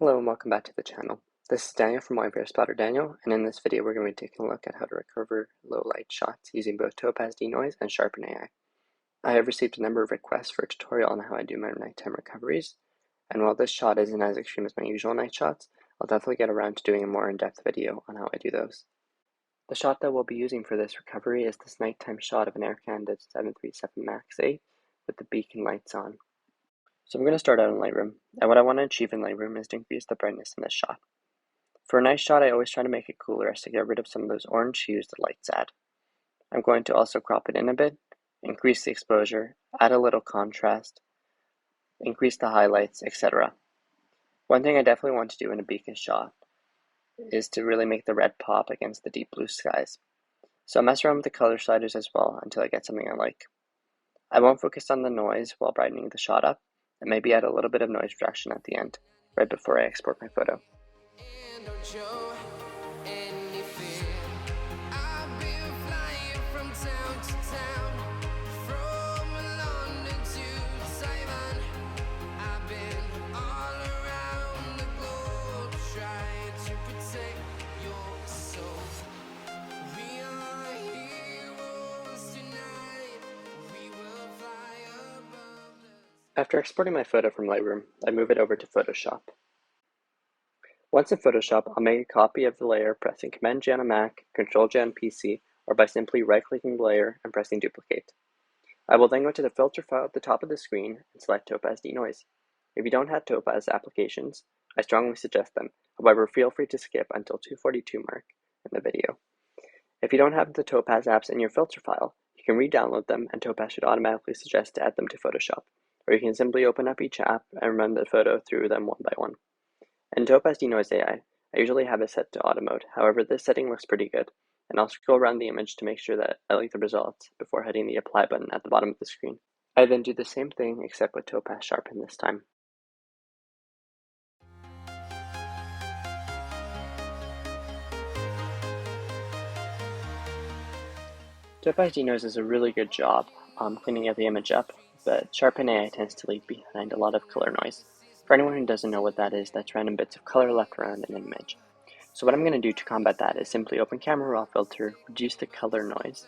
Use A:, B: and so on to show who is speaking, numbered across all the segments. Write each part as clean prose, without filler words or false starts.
A: Hello and welcome back to the channel. This is Daniel from Wayfair Spotter Daniel, and in this video we're going to be taking a look at how to recover low light shots using both Topaz Denoise and Sharpen AI. I have received a number of requests for a tutorial on how I do my nighttime recoveries, and while this shot isn't as extreme as my usual night shots, I'll definitely get around to doing a more in-depth video on how I do those. The shot that we'll be using for this recovery is this nighttime shot of an Air Canada 737 MAX 8 with the beacon lights on. So I'm going to start out in Lightroom, and what I want to achieve in Lightroom is to increase the brightness in this shot. For a night shot, I always try to make it cooler as to get rid of some of those orange hues the lights add. I'm going to also crop it in a bit, increase the exposure, add a little contrast, increase the highlights, etc. One thing I definitely want to do in a beacon shot is to really make the red pop against the deep blue skies. So I'll mess around with the color sliders as well until I get something I like. I won't focus on the noise while brightening the shot up, and maybe add a little bit of noise reduction at the end, right before I export my photo. After exporting my photo from Lightroom, I move it over to Photoshop. Once in Photoshop, I'll make a copy of the layer pressing Command-J on a Mac, Control-J on PC, or by simply right-clicking the layer and pressing Duplicate. I will then go to the filter file at the top of the screen and select Topaz Denoise. If you don't have Topaz applications, I strongly suggest them. However, feel free to skip until 242 mark in the video. If you don't have the Topaz apps in your filter file, you can re-download them and Topaz should automatically suggest to add them to Photoshop. Or you can simply open up each app and run the photo through them one by one. In Topaz Denoise AI, I usually have it set to auto mode. However, this setting looks pretty good, and I'll scroll around the image to make sure that I like the results before hitting the apply button at the bottom of the screen. I then do the same thing except with Topaz Sharpen this time. Topaz Denoise does a really good job cleaning the image up, but Sharpen AI tends to leave behind a lot of color noise. For anyone who doesn't know what that is, that's random bits of color left around in an image. So what I'm going to do to combat that is simply open Camera Raw Filter, reduce the color noise,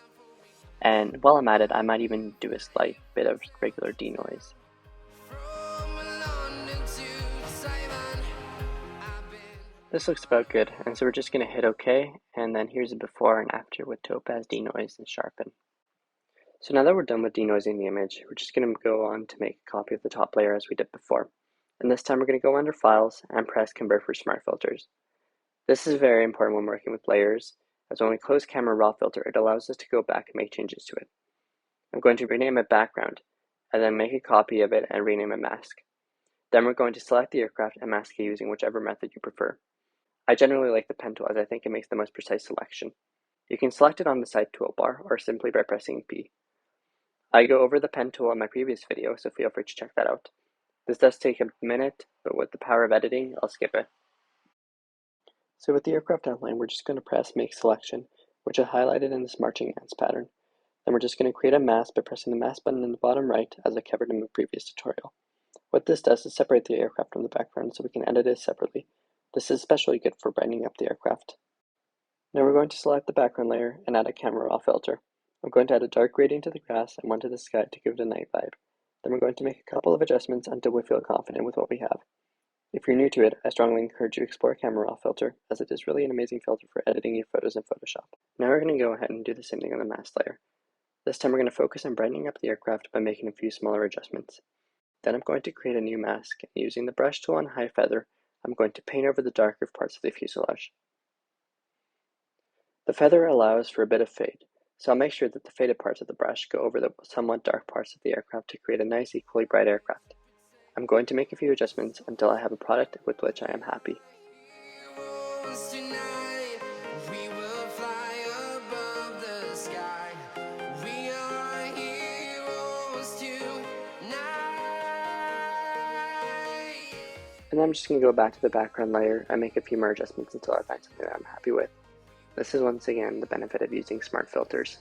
A: and while I'm at it, I might even do a slight bit of regular denoise. This looks about good, and so we're just going to hit OK, and then here's a before and after with Topaz Denoise and Sharpen. So now that we're done with denoising the image, we're just going to go on to make a copy of the top layer as we did before. And this time we're going to go under Files and press Convert for Smart Filters. This is very important when working with layers, as when we close Camera Raw Filter, it allows us to go back and make changes to it. I'm going to rename it Background, and then make a copy of it and rename it Mask. Then we're going to select the aircraft and mask it using whichever method you prefer. I generally like the pen tool as I think it makes the most precise selection. You can select it on the side toolbar or simply by pressing P. I go over the pen tool in my previous video, so feel free to check that out. This does take a minute, but with the power of editing, I'll skip it. So with the aircraft outline, we're just going to press Make Selection, which I highlighted in this marching ants pattern. Then we're just going to create a mask by pressing the mask button in the bottom right, as I covered in my previous tutorial. What this does is separate the aircraft from the background so we can edit it separately. This is especially good for brightening up the aircraft. Now we're going to select the background layer and add a Camera Raw filter. I'm going to add a dark gradient to the grass and one to the sky to give it a night vibe. Then we're going to make a couple of adjustments until we feel confident with what we have. If you're new to it, I strongly encourage you to explore Camera Raw filter, as it is really an amazing filter for editing your photos in Photoshop. Now we're going to go ahead and do the same thing on the mask layer. This time we're going to focus on brightening up the aircraft by making a few smaller adjustments. Then I'm going to create a new mask, and using the brush tool on high feather, I'm going to paint over the darker parts of the fuselage. The feather allows for a bit of fade, so I'll make sure that the faded parts of the brush go over the somewhat dark parts of the aircraft to create a nice equally bright aircraft. I'm going to make a few adjustments until I have a product with which I am happy. And then I'm just going to go back to the background layer and make a few more adjustments until I find something that I'm happy with. This is once again the benefit of using smart filters.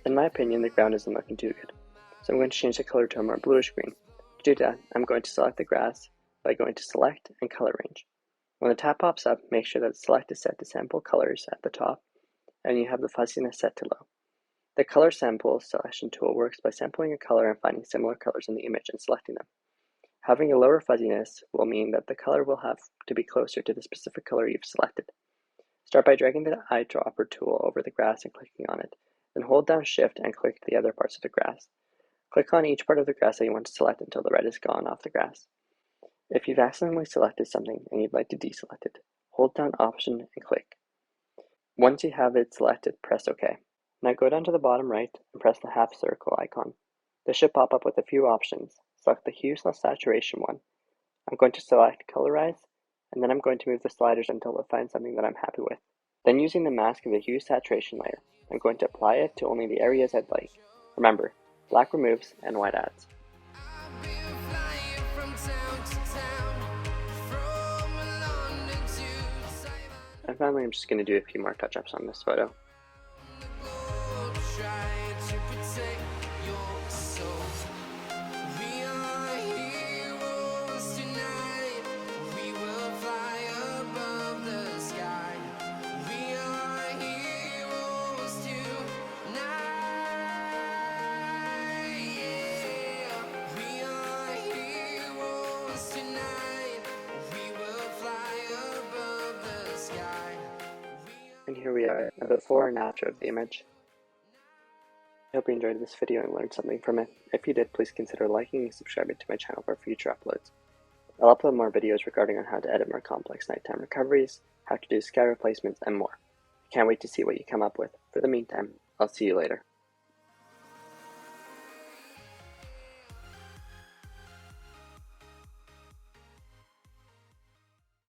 A: In my opinion, the ground isn't looking too good, so I'm going to change the color to a more bluish green. To do that, I'm going to select the grass by going to Select and Color Range. When the tab pops up, make sure that Select is set to Sample Colors at the top, and you have the fuzziness set to low. The Color Sample selection tool works by sampling a color and finding similar colors in the image and selecting them. Having a lower fuzziness will mean that the color will have to be closer to the specific color you've selected. Start by dragging the eyedropper tool over the grass and clicking on it, then hold down Shift and click the other parts of the grass. Click on each part of the grass that you want to select until the red is gone off the grass. If you've accidentally selected something and you'd like to deselect it, hold down Option and click. Once you have it selected, press OK. Now go down to the bottom right and press the half circle icon. This should pop up with a few options. Select the hue/saturation one. I'm going to select Colorize, and then I'm going to move the sliders until I find something that I'm happy with. Then using the mask of the hue saturation layer, I'm going to apply it to only the areas I'd like. Remember, black removes and white adds. And finally, I'm just going to do a few more touch-ups on this photo. And here we are, a before and after of the image. I hope you enjoyed this video and learned something from it. If you did, please consider liking and subscribing to my channel for future uploads. I'll upload more videos regarding on how to edit more complex nighttime recoveries, how to do sky replacements, and more. I can't wait to see what you come up with. For the meantime, I'll see you later.